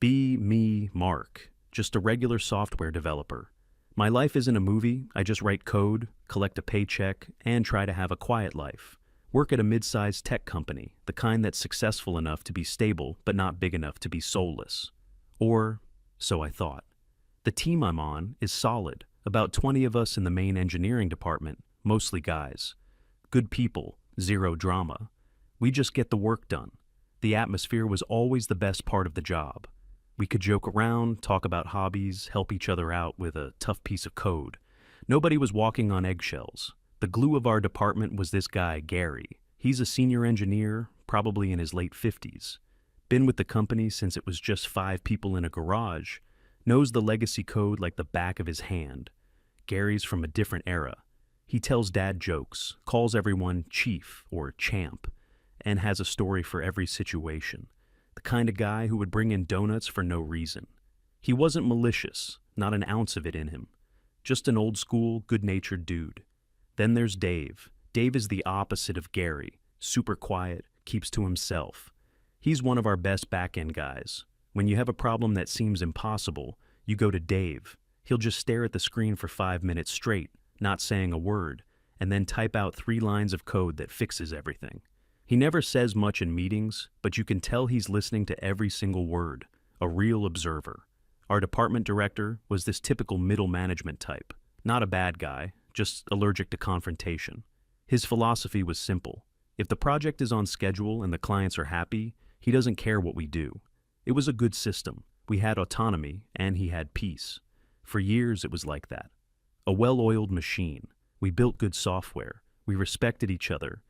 Be me, Mark, just a regular software developer. My life isn't a movie, I just write code, collect a paycheck, and try to have a quiet life. Work at a mid-sized tech company, the kind that's successful enough to be stable but not big enough to be soulless. Or, so I thought. The team I'm on is solid, about 20 of us in the main engineering department, mostly guys. Good people, zero drama. We just get the work done. The atmosphere was always the best part of the job. We could joke around, talk about hobbies, help each other out with a tough piece of code. Nobody was walking on eggshells. The glue of our department was this guy, Gary. He's a senior engineer, probably in his late 50s. Been with the company since it was just 5 people in a garage. Knows the legacy code like the back of his hand. Gary's from a different era. He tells dad jokes, calls everyone chief or champ, and has a story for every situation. The kind of guy who would bring in donuts for no reason. He wasn't malicious, not an ounce of it in him. Just an old-school, good-natured dude. Then there's Dave. Dave is the opposite of Gary. Super quiet, keeps to himself. He's one of our best back-end guys. When you have a problem that seems impossible, you go to Dave. He'll just stare at the screen for 5 minutes straight, not saying a word, and then type out 3 lines of code that fixes everything. He never says much in meetings, but you can tell he's listening to every single word, a real observer. Our department director was this typical middle management type. Not a bad guy, just allergic to confrontation. His philosophy was simple. If the project is on schedule and the clients are happy, he doesn't care what we do. It was a good system. We had autonomy, and he had peace. For years it was like that. A well-oiled machine. We built good software. We respected each other.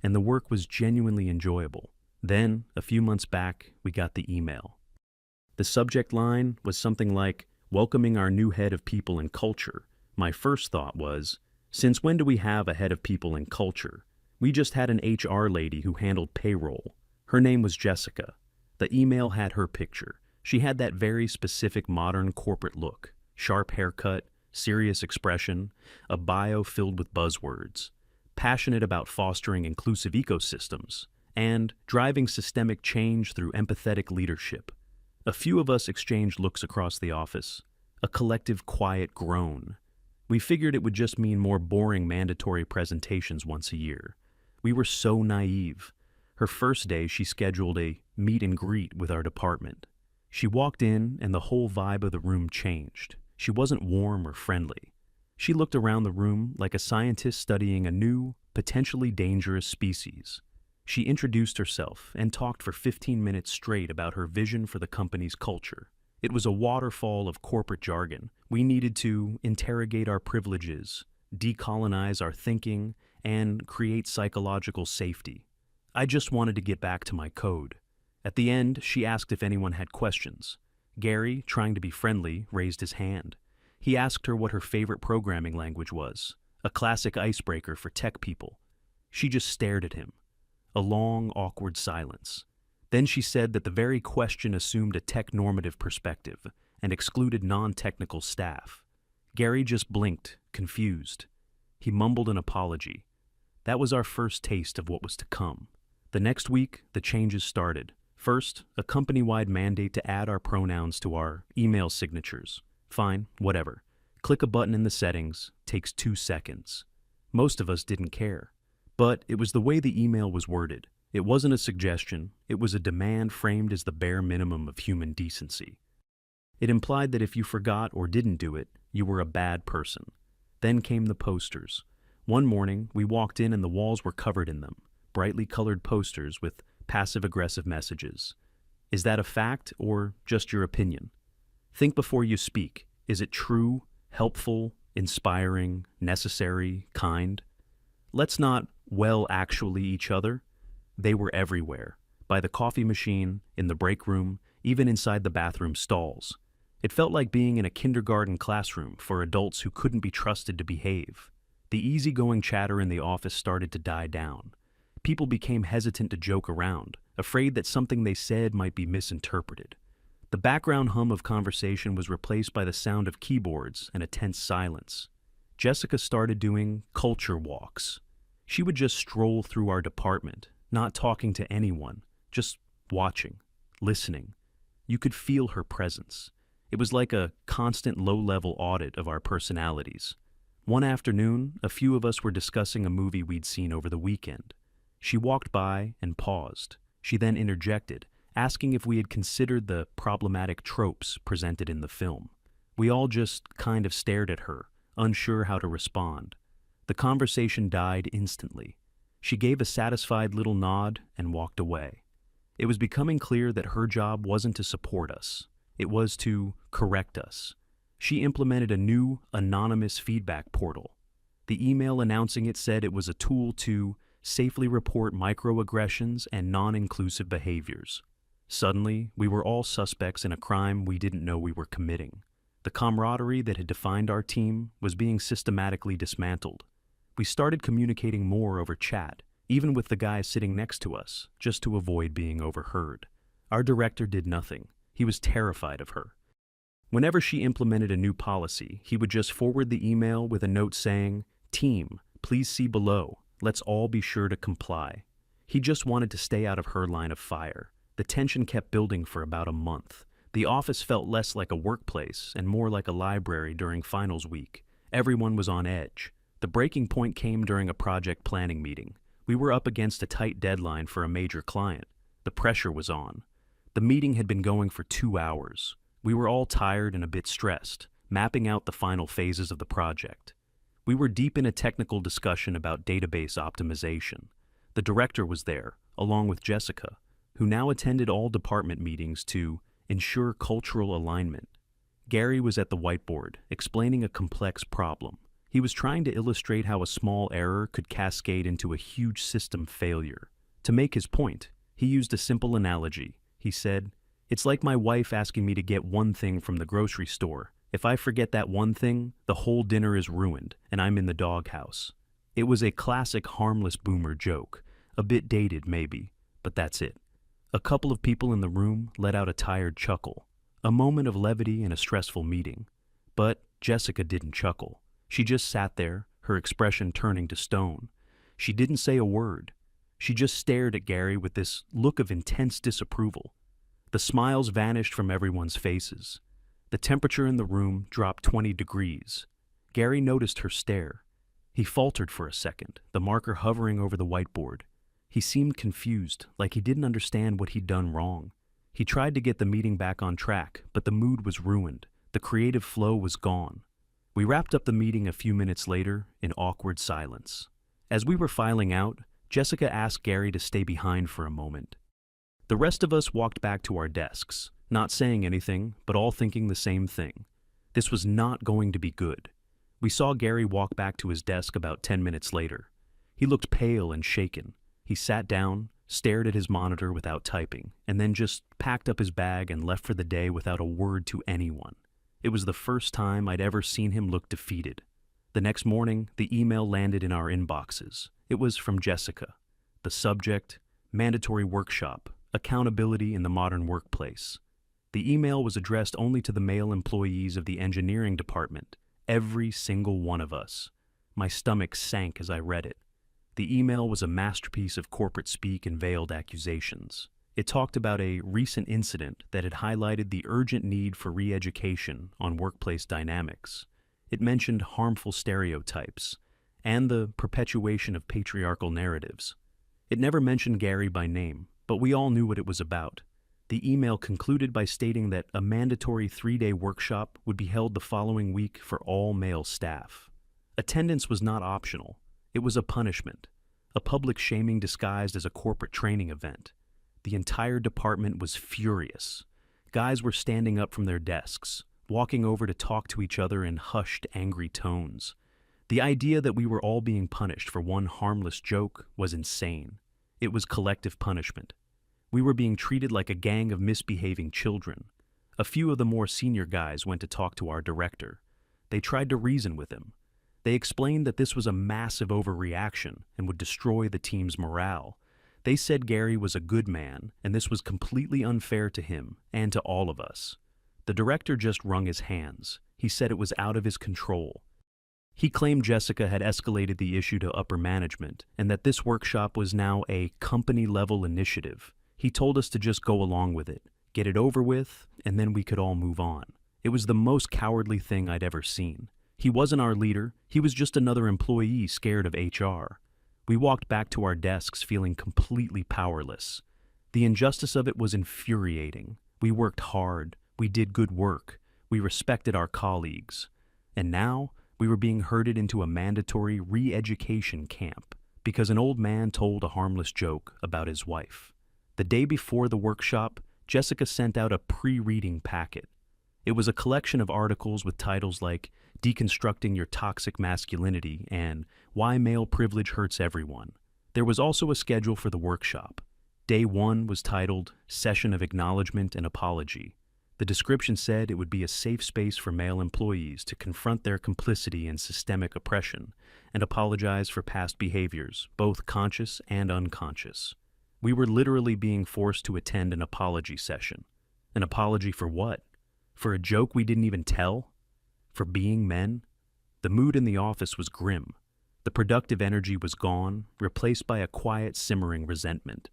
And the work was genuinely enjoyable. Then, a few months back, we got the email. The subject line was something like, welcoming our new head of people and culture. My first thought was, since when do we have a head of people and culture? We just had an HR lady who handled payroll. Her name was Jessica. The email had her picture. She had that very specific modern corporate look. Sharp haircut, serious expression, a bio filled with buzzwords. Passionate about fostering inclusive ecosystems, and driving systemic change through empathetic leadership. A few of us exchanged looks across the office, a collective quiet groan. We figured it would just mean more boring mandatory presentations once a year. We were so naive. Her first day, she scheduled a meet and greet with our department. She walked in, and the whole vibe of the room changed. She wasn't warm or friendly. She looked around the room like a scientist studying a new, potentially dangerous species. She introduced herself and talked for 15 minutes straight about her vision for the company's culture. It was a waterfall of corporate jargon. We needed to interrogate our privileges, decolonize our thinking, and create psychological safety. I just wanted to get back to my code. At the end, she asked if anyone had questions. Gary, trying to be friendly, raised his hand. He asked her what her favorite programming language was, a classic icebreaker for tech people. She just stared at him. A long, awkward silence. Then she said that the very question assumed a tech-normative perspective and excluded non-technical staff. Gary just blinked, confused. He mumbled an apology. That was our first taste of what was to come. The next week, the changes started. First, a company-wide mandate to add our pronouns to our email signatures. Fine, whatever. Click a button in the settings, takes 2 seconds. Most of us didn't care. But it was the way the email was worded. It wasn't a suggestion, it was a demand framed as the bare minimum of human decency. It implied that if you forgot or didn't do it, you were a bad person. Then came the posters. One morning, we walked in and the walls were covered in them, brightly colored posters with passive-aggressive messages. Is that a fact or just your opinion? Think before you speak. Is it true, helpful, inspiring, necessary, kind? Let's not, well, actually each other. They were everywhere. By the coffee machine, in the break room, even inside the bathroom stalls. It felt like being in a kindergarten classroom for adults who couldn't be trusted to behave. The easygoing chatter in the office started to die down. People became hesitant to joke around, afraid that something they said might be misinterpreted. The background hum of conversation was replaced by the sound of keyboards and a tense silence. Jessica started doing culture walks. She would just stroll through our department, not talking to anyone, just watching, listening. You could feel her presence. It was like a constant low-level audit of our personalities. One afternoon, a few of us were discussing a movie we'd seen over the weekend. She walked by and paused. She then interjected, asking if we had considered the problematic tropes presented in the film. We all just kind of stared at her, unsure how to respond. The conversation died instantly. She gave a satisfied little nod and walked away. It was becoming clear that her job wasn't to support us. It was to correct us. She implemented a new, anonymous feedback portal. The email announcing it said it was a tool to safely report microaggressions and non-inclusive behaviors. Suddenly, we were all suspects in a crime we didn't know we were committing. The camaraderie that had defined our team was being systematically dismantled. We started communicating more over chat, even with the guy sitting next to us, just to avoid being overheard. Our director did nothing. He was terrified of her. Whenever she implemented a new policy, he would just forward the email with a note saying, "Team, please see below. Let's all be sure to comply." He just wanted to stay out of her line of fire. The tension kept building for about a month. The office felt less like a workplace and more like a library during finals week. Everyone was on edge. The breaking point came during a project planning meeting. We were up against a tight deadline for a major client. The pressure was on. The meeting had been going for 2 hours. We were all tired and a bit stressed, mapping out the final phases of the project. We were deep in a technical discussion about database optimization. The director was there, along with Jessica, who now attended all department meetings to ensure cultural alignment. Gary was at the whiteboard, explaining a complex problem. He was trying to illustrate how a small error could cascade into a huge system failure. To make his point, he used a simple analogy. He said, "It's like my wife asking me to get one thing from the grocery store. If I forget that one thing, the whole dinner is ruined, and I'm in the doghouse." It was a classic harmless boomer joke, a bit dated maybe, but that's it. A couple of people in the room let out a tired chuckle, a moment of levity in a stressful meeting. But Jessica didn't chuckle. She just sat there, her expression turning to stone. She didn't say a word. She just stared at Gary with this look of intense disapproval. The smiles vanished from everyone's faces. The temperature in the room dropped 20 degrees. Gary noticed her stare. He faltered for a second, the marker hovering over the whiteboard. He seemed confused, like he didn't understand what he'd done wrong. He tried to get the meeting back on track, but the mood was ruined. The creative flow was gone. We wrapped up the meeting a few minutes later in awkward silence. As we were filing out, Jessica asked Gary to stay behind for a moment. The rest of us walked back to our desks, not saying anything, but all thinking the same thing. This was not going to be good. We saw Gary walk back to his desk about 10 minutes later. He looked pale and shaken. He sat down, stared at his monitor without typing, and then just packed up his bag and left for the day without a word to anyone. It was the first time I'd ever seen him look defeated. The next morning, the email landed in our inboxes. It was from Jessica. The subject, mandatory workshop, accountability in the modern workplace. The email was addressed only to the male employees of the engineering department, every single one of us. My stomach sank as I read it. The email was a masterpiece of corporate speak and veiled accusations. It talked about a recent incident that had highlighted the urgent need for re-education on workplace dynamics. It mentioned harmful stereotypes and the perpetuation of patriarchal narratives. It never mentioned Gary by name, but we all knew what it was about. The email concluded by stating that a mandatory 3-day workshop would be held the following week for all male staff. Attendance was not optional. It was a punishment, a public shaming disguised as a corporate training event. The entire department was furious. Guys were standing up from their desks, walking over to talk to each other in hushed, angry tones. The idea that we were all being punished for one harmless joke was insane. It was collective punishment. We were being treated like a gang of misbehaving children. A few of the more senior guys went to talk to our director. They tried to reason with him. They explained that this was a massive overreaction and would destroy the team's morale. They said Gary was a good man, and this was completely unfair to him and to all of us. The director just wrung his hands. He said it was out of his control. He claimed Jessica had escalated the issue to upper management and that this workshop was now a company-level initiative. He told us to just go along with it. get it over with, and then we could all move on. It was the most cowardly thing I'd ever seen. He wasn't our leader, he was just another employee scared of HR. We walked back to our desks feeling completely powerless. The injustice of it was infuriating. We worked hard, we did good work, we respected our colleagues. And now, we were being herded into a mandatory re-education camp because an old man told a harmless joke about his wife. The day before the workshop, Jessica sent out a pre-reading packet. It was a collection of articles with titles like Deconstructing Your Toxic Masculinity and Why Male Privilege Hurts Everyone. There was also a schedule for the workshop. Day 1 was titled Session of Acknowledgement and Apology. The description said it would be a safe space for male employees to confront their complicity in systemic oppression and apologize for past behaviors, both conscious and unconscious. We were literally being forced to attend an apology session. An apology for what? For a joke we didn't even tell? For being men? The mood in the office was grim. The productive energy was gone, replaced by a quiet, simmering resentment.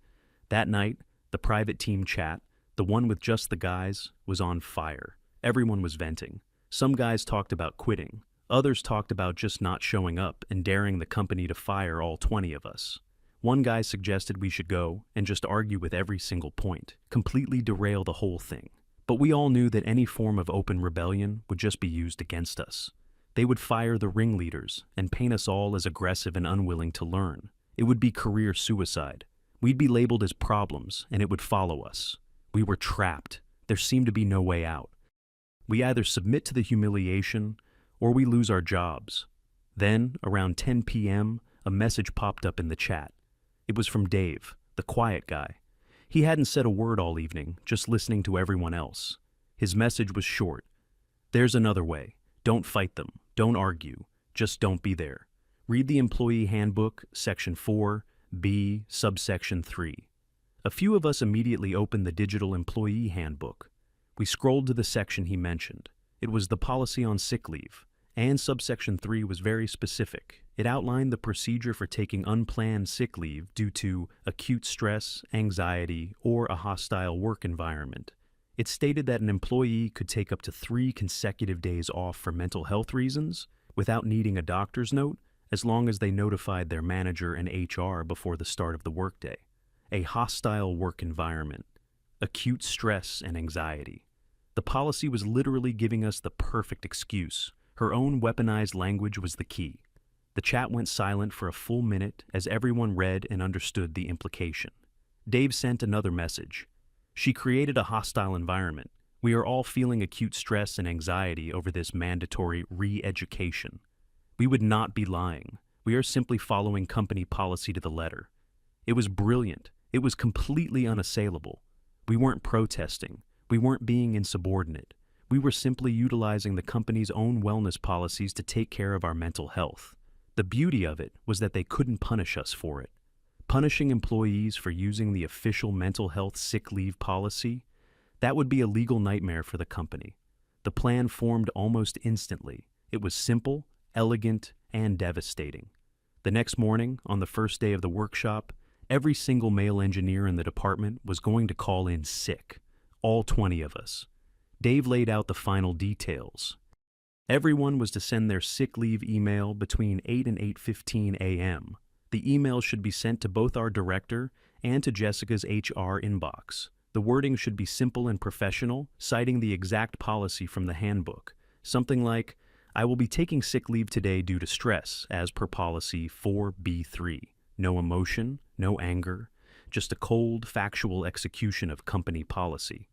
That night, the private team chat, the one with just the guys, was on fire. Everyone was venting. Some guys talked about quitting. Others talked about just not showing up and daring the company to fire all 20 of us. One guy suggested we should go and just argue with every single point, completely derail the whole thing. But we all knew that any form of open rebellion would just be used against us. They would fire the ringleaders and paint us all as aggressive and unwilling to learn. It would be career suicide. We'd be labeled as problems, and it would follow us. We were trapped. There seemed to be no way out. We either submit to the humiliation, or we lose our jobs. Then, around 10 p.m., a message popped up in the chat. It was from Dave, the quiet guy. He hadn't said a word all evening, just listening to everyone else. His message was short. There's another way. Don't fight them. Don't argue. Just don't be there. Read the Employee Handbook, Section 4, B, Subsection 3. A few of us immediately opened the Digital Employee Handbook. We scrolled to the section he mentioned. It was the policy on sick leave, and subsection 3 was very specific. It outlined the procedure for taking unplanned sick leave due to acute stress, anxiety, or a hostile work environment. It stated that an employee could take up to 3 consecutive days off for mental health reasons without needing a doctor's note, as long as they notified their manager and HR before the start of the workday. A hostile work environment, acute stress and anxiety. The policy was literally giving us the perfect excuse. Her own weaponized language was the key. The chat went silent for a full minute as everyone read and understood the implication. Dave sent another message. She created a hostile environment. We are all feeling acute stress and anxiety over this mandatory re-education. We would not be lying. We are simply following company policy to the letter. It was brilliant. It was completely unassailable. We weren't protesting. We weren't being insubordinate. We were simply utilizing the company's own wellness policies to take care of our mental health. The beauty of it was that they couldn't punish us for it. Punishing employees for using the official mental health sick leave policy, that would be a legal nightmare for the company. The plan formed almost instantly. It was simple, elegant, and devastating. The next morning, on the first day of the workshop, every single male engineer in the department was going to call in sick. All 20 of us. Dave laid out the final details. Everyone was to send their sick leave email between 8 and 8:15 a.m. The email should be sent to both our director and to Jessica's HR inbox. The wording should be simple and professional, citing the exact policy from the handbook. Something like, I will be taking sick leave today due to stress, as per policy 4B3. No emotion, no anger, just a cold, factual execution of company policy.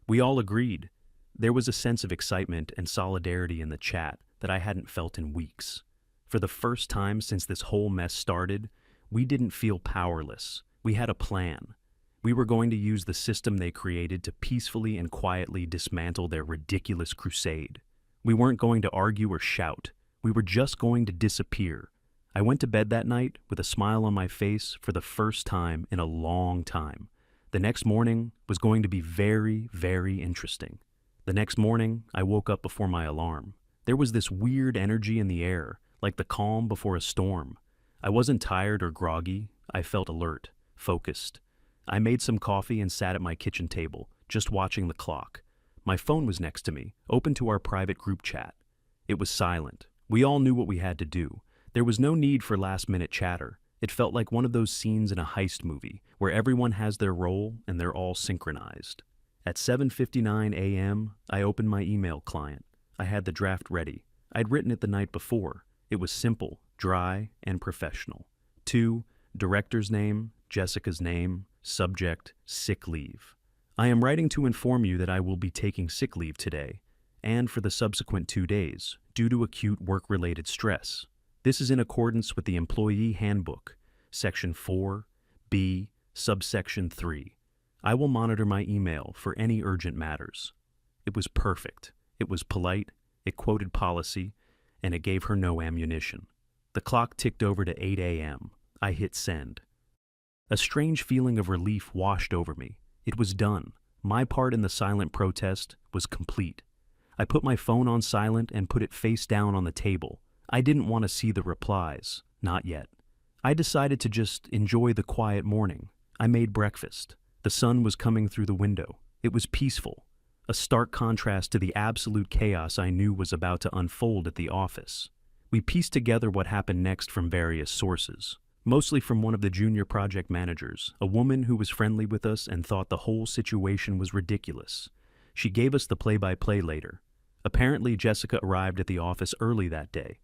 We all agreed. There was a sense of excitement and solidarity in the chat that I hadn't felt in weeks. For the first time since this whole mess started, we didn't feel powerless. We had a plan. We were going to use the system they created to peacefully and quietly dismantle their ridiculous crusade. We weren't going to argue or shout. We were just going to disappear. I went to bed that night with a smile on my face for the first time in a long time. The next morning was going to be very, very interesting. The next morning, I woke up before my alarm. There was this weird energy in the air, like the calm before a storm. I wasn't tired or groggy. I felt alert, focused. I made some coffee and sat at my kitchen table, just watching the clock. My phone was next to me, open to our private group chat. It was silent. We all knew what we had to do. There was no need for last-minute chatter. It felt like one of those scenes in a heist movie, where everyone has their role and they're all synchronized. At 7:59 a.m., I opened my email client. I had the draft ready. I'd written it the night before. It was simple, dry, and professional. 2. Director's name, Jessica's name, subject, sick leave. I am writing to inform you that I will be taking sick leave today, and for the subsequent 2 days, due to acute work-related stress. This is in accordance with the Employee Handbook, Section 4, B, subsection 3. I will monitor my email for any urgent matters. It was perfect. It was polite, it quoted policy, and it gave her no ammunition. The clock ticked over to 8 a.m. I hit send. A strange feeling of relief washed over me. It was done. My part in the silent protest was complete. I put my phone on silent and put it face down on the table. I didn't want to see the replies. Not yet. I decided to just enjoy the quiet morning. I made breakfast. The sun was coming through the window. It was peaceful. A stark contrast to the absolute chaos I knew was about to unfold at the office. We pieced together what happened next from various sources. Mostly from one of the junior project managers, a woman who was friendly with us and thought the whole situation was ridiculous. She gave us the play-by-play later. Apparently, Jessica arrived at the office early that day.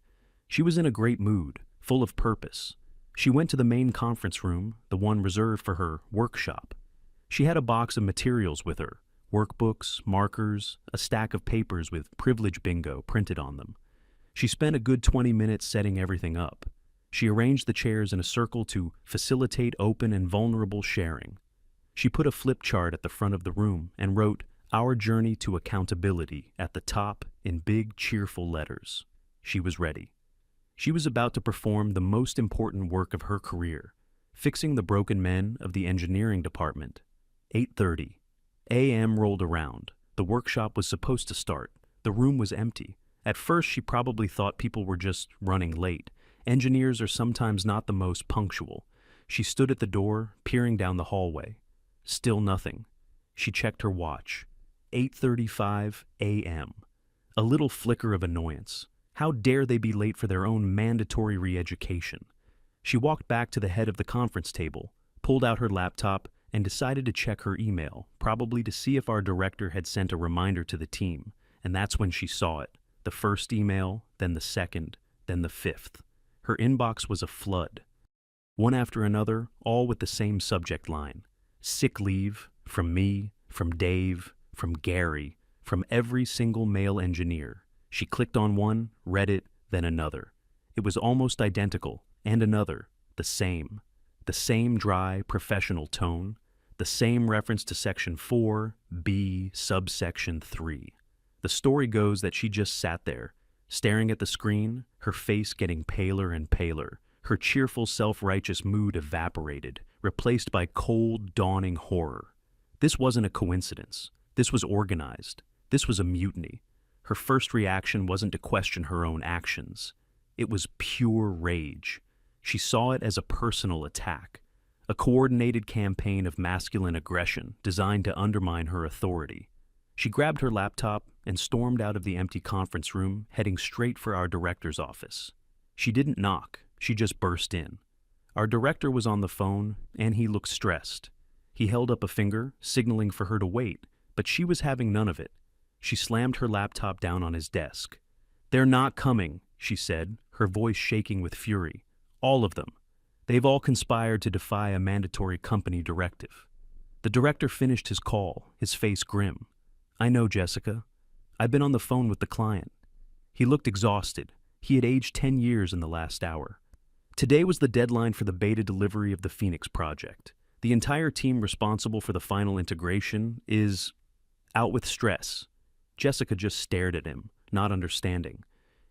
She was in a great mood, full of purpose. She went to the main conference room, the one reserved for her workshop. She had a box of materials with her, workbooks, markers, a stack of papers with privilege bingo printed on them. She spent a good 20 minutes setting everything up. She arranged the chairs in a circle to facilitate open and vulnerable sharing. She put a flip chart at the front of the room and wrote, "Our Journey to Accountability" at the top in big, cheerful letters. She was ready. She was about to perform the most important work of her career, fixing the broken men of the engineering department. 8:30 a.m. rolled around. The workshop was supposed to start. The room was empty. At first, she probably thought people were just running late. Engineers are sometimes not the most punctual. She stood at the door, peering down the hallway. Still nothing. She checked her watch. 8:35 a.m. A little flicker of annoyance. How dare they be late for their own mandatory re-education? She walked back to the head of the conference table, pulled out her laptop, and decided to check her email, probably to see if our director had sent a reminder to the team. And that's when she saw it. The first email, then the second, then the fifth. Her inbox was a flood. One after another, all with the same subject line. Sick leave, from me, from Dave, from Gary, from every single male engineer. She clicked on one, read it, then another. It was almost identical, and another, the same. The same dry, professional tone, the same reference to Section 4, B, subsection 3. The story goes that she just sat there, staring at the screen, her face getting paler and paler. Her cheerful, self-righteous mood evaporated, replaced by cold, dawning horror. This wasn't a coincidence. This was organized. This was a mutiny. Her first reaction wasn't to question her own actions. It was pure rage. She saw it as a personal attack, a coordinated campaign of masculine aggression designed to undermine her authority. She grabbed her laptop and stormed out of the empty conference room, heading straight for our director's office. She didn't knock, she just burst in. Our director was on the phone, and he looked stressed. He held up a finger, signaling for her to wait, but she was having none of it. She slammed her laptop down on his desk. "They're not coming," she said, her voice shaking with fury. "All of them. They've all conspired to defy a mandatory company directive." The director finished his call, his face grim. "I know, Jessica. I've been on the phone with the client." He looked exhausted. He had aged 10 years in the last hour. Today was the deadline for the beta delivery of the Phoenix project. The entire team responsible for the final integration is out with stress. Jessica just stared at him, not understanding.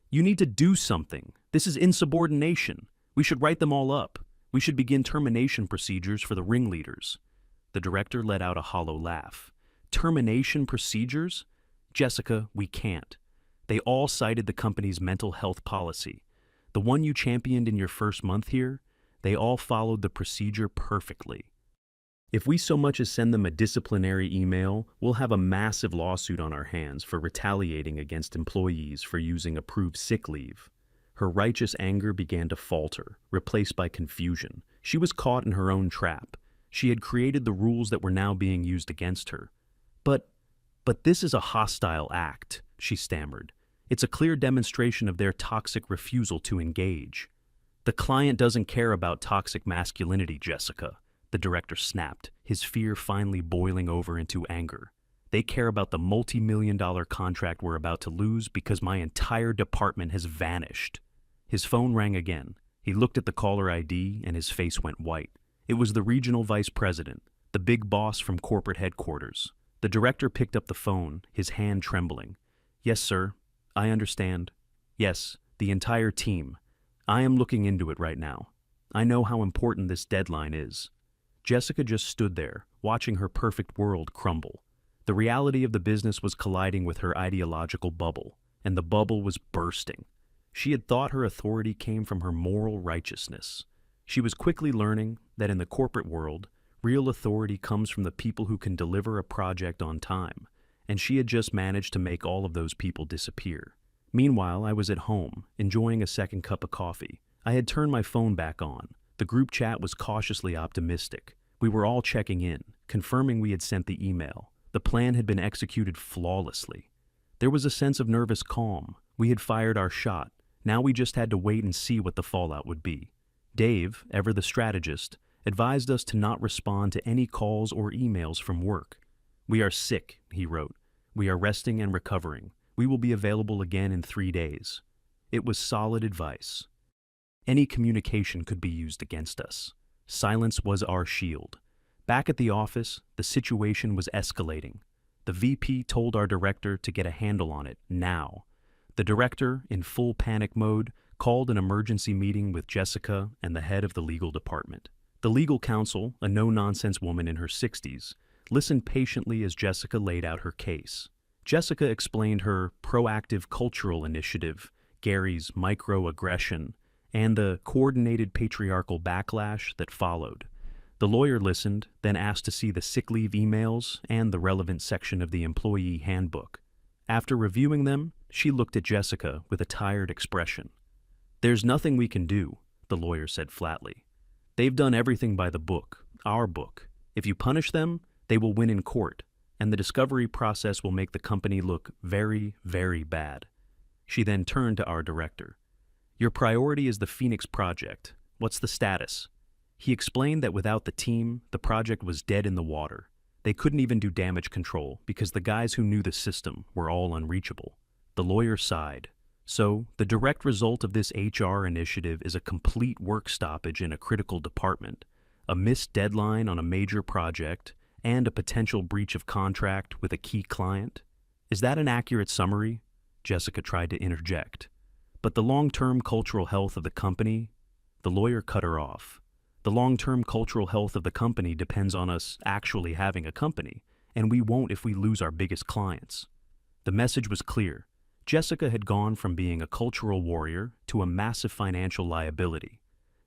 "You need to do something. This is insubordination. We should write them all up. We should begin termination procedures for the ringleaders." The director let out a hollow laugh. "Termination procedures? Jessica, we can't. They all cited the company's mental health policy. The one you championed in your first month here, they all followed the procedure perfectly." If we so much as send them a disciplinary email, we'll have a massive lawsuit on our hands for retaliating against employees for using approved sick leave. Her righteous anger began to falter, replaced by confusion. She was caught in her own trap. She had created the rules that were now being used against her. But this is a hostile act, she stammered. It's a clear demonstration of their toxic refusal to engage. The client doesn't care about toxic masculinity, Jessica, the director snapped, his fear finally boiling over into anger. They care about the multi-million-dollar contract we're about to lose because my entire department has vanished. His phone rang again. He looked at the caller ID and his face went white. It was the regional vice president, the big boss from corporate headquarters. The director picked up the phone, his hand trembling. Yes, sir. I understand. Yes, the entire team. I am looking into it right now. I know how important this deadline is. Jessica just stood there, watching her perfect world crumble. The reality of the business was colliding with her ideological bubble, and the bubble was bursting. She had thought her authority came from her moral righteousness. She was quickly learning that in the corporate world, real authority comes from the people who can deliver a project on time, and she had just managed to make all of those people disappear. Meanwhile, I was at home, enjoying a second cup of coffee. I had turned my phone back on. The group chat was cautiously optimistic. We were all checking in, confirming we had sent the email. The plan had been executed flawlessly. There was a sense of nervous calm. We had fired our shot. Now we just had to wait and see what the fallout would be. Dave, ever the strategist, advised us to not respond to any calls or emails from work. We are sick, he wrote. We are resting and recovering. We will be available again in 3 days. It was solid advice. Any communication could be used against us. Silence was our shield. Back at the office, the situation was escalating. The VP told our director to get a handle on it now. The director, in full panic mode, called an emergency meeting with Jessica and the head of the legal department. The legal counsel, a no-nonsense woman in her 60s, listened patiently as Jessica laid out her case. Jessica explained her proactive cultural initiative, Gary's microaggression, and the coordinated patriarchal backlash that followed. The lawyer listened, then asked to see the sick leave emails and the relevant section of the employee handbook. After reviewing them, she looked at Jessica with a tired expression. There's nothing we can do, the lawyer said flatly. They've done everything by the book, our book. If you punish them, they will win in court, and the discovery process will make the company look very, very bad. She then turned to our director. Your priority is the Phoenix project. What's the status? He explained that without the team, the project was dead in the water. They couldn't even do damage control because the guys who knew the system were all unreachable. The lawyer sighed. So, the direct result of this HR initiative is a complete work stoppage in a critical department, a missed deadline on a major project, and a potential breach of contract with a key client. Is that an accurate summary? Jessica tried to interject. But the long-term cultural health of the company? The lawyer cut her off. The long-term cultural health of the company depends on us actually having a company, and we won't if we lose our biggest clients. The message was clear. Jessica had gone from being a cultural warrior to a massive financial liability.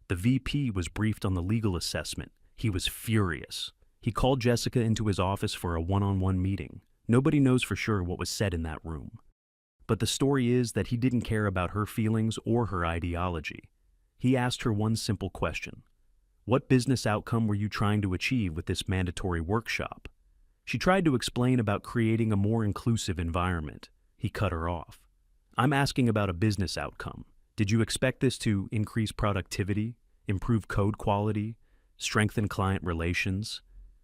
The VP was briefed on the legal assessment. He was furious. He called Jessica into his office for a one-on-one meeting. Nobody knows for sure what was said in that room. But the story is that he didn't care about her feelings or her ideology. He asked her one simple question. What business outcome were you trying to achieve with this mandatory workshop? She tried to explain about creating a more inclusive environment. He cut her off. I'm asking about a business outcome. Did you expect this to increase productivity, improve code quality, strengthen client relations?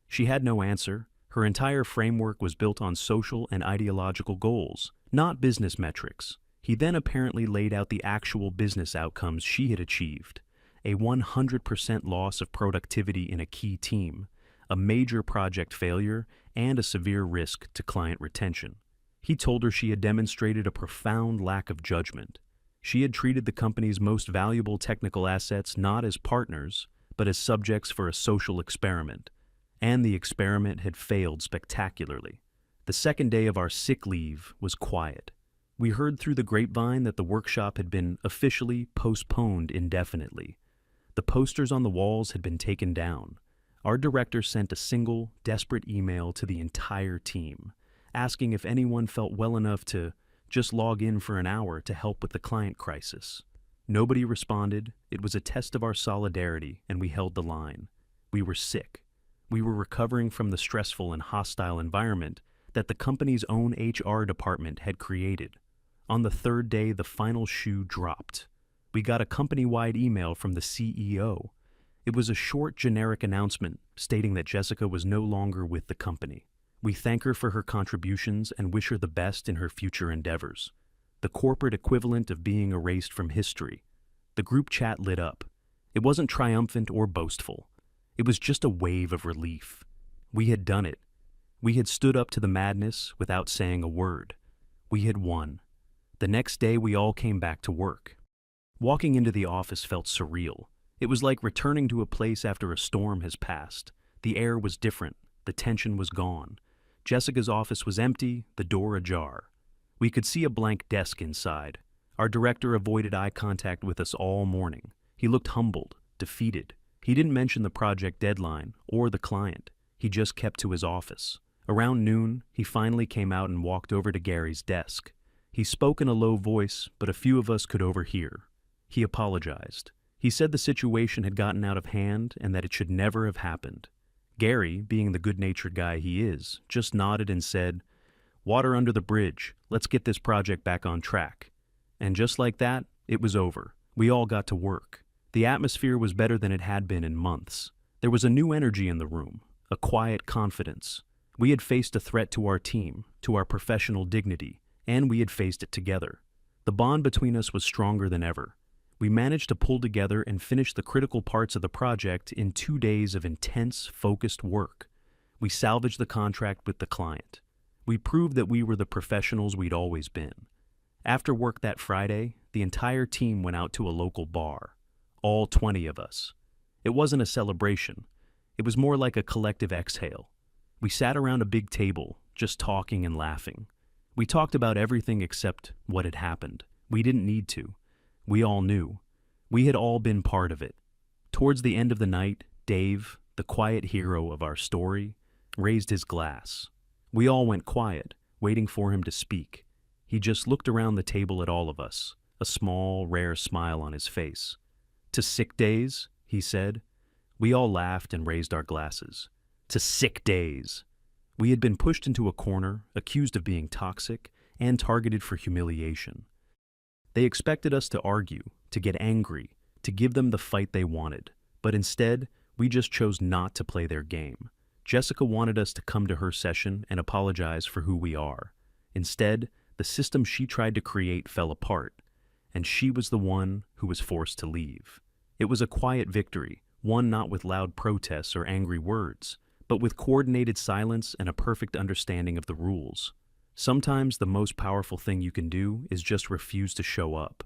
She had no answer. Her entire framework was built on social and ideological goals, not business metrics. He then apparently laid out the actual business outcomes she had achieved. A 100% loss of productivity in a key team, a major project failure, and a severe risk to client retention. He told her she had demonstrated a profound lack of judgment. She had treated the company's most valuable technical assets not as partners, but as subjects for a social experiment. And the experiment had failed spectacularly. The second day of our sick leave was quiet. We heard through the grapevine that the workshop had been officially postponed indefinitely. The posters on the walls had been taken down. Our director sent a single, desperate email to the entire team, asking if anyone felt well enough to just log in for an hour to help with the client crisis. Nobody responded. It was a test of our solidarity, and we held the line. We were sick. We were recovering from the stressful and hostile environment that the company's own HR department had created. On the third day, the final shoe dropped. We got a company-wide email from the CEO. It was a short, generic announcement stating that Jessica was no longer with the company. We thank her for her contributions and wish her the best in her future endeavors. The corporate equivalent of being erased from history. The group chat lit up. It wasn't triumphant or boastful. It was just a wave of relief. We had done it. We had stood up to the madness without saying a word. We had won. The next day, we all came back to work. Walking into the office felt surreal. It was like returning to a place after a storm has passed. The air was different. The tension was gone. Jessica's office was empty, the door ajar. We could see a blank desk inside. Our director avoided eye contact with us all morning. He looked humbled, defeated. He didn't mention the project deadline or the client. He just kept to his office. Around noon, he finally came out and walked over to Gary's desk. He spoke in a low voice, but a few of us could overhear. He apologized. He said the situation had gotten out of hand and that it should never have happened. Gary, being the good-natured guy he is, just nodded and said, "Water under the bridge. Let's get this project back on track." And just like that, it was over. We all got to work. The atmosphere was better than it had been in months. There was a new energy in the room, a quiet confidence. We had faced a threat to our team, to our professional dignity, and we had faced it together. The bond between us was stronger than ever. We managed to pull together and finish the critical parts of the project in 2 days of intense, focused work. We salvaged the contract with the client. We proved that we were the professionals we'd always been. After work that Friday, the entire team went out to a local bar. All 20 of us. It wasn't a celebration. It was more like a collective exhale. We sat around a big table, just talking and laughing. We talked about everything except what had happened. We didn't need to. We all knew. We had all been part of it. Towards the end of the night, Dave, the quiet hero of our story, raised his glass. We all went quiet, waiting for him to speak. He just looked around the table at all of us, a small, rare smile on his face. "To sick days," he said. We all laughed and raised our glasses. To sick days. We had been pushed into a corner, accused of being toxic, and targeted for humiliation. They expected us to argue, to get angry, to give them the fight they wanted. But instead, we just chose not to play their game. Jessica wanted us to come to her session and apologize for who we are. Instead, the system she tried to create fell apart, and she was the one who was forced to leave. It was a quiet victory, one not with loud protests or angry words, but with coordinated silence and a perfect understanding of the rules. Sometimes the most powerful thing you can do is just refuse to show up.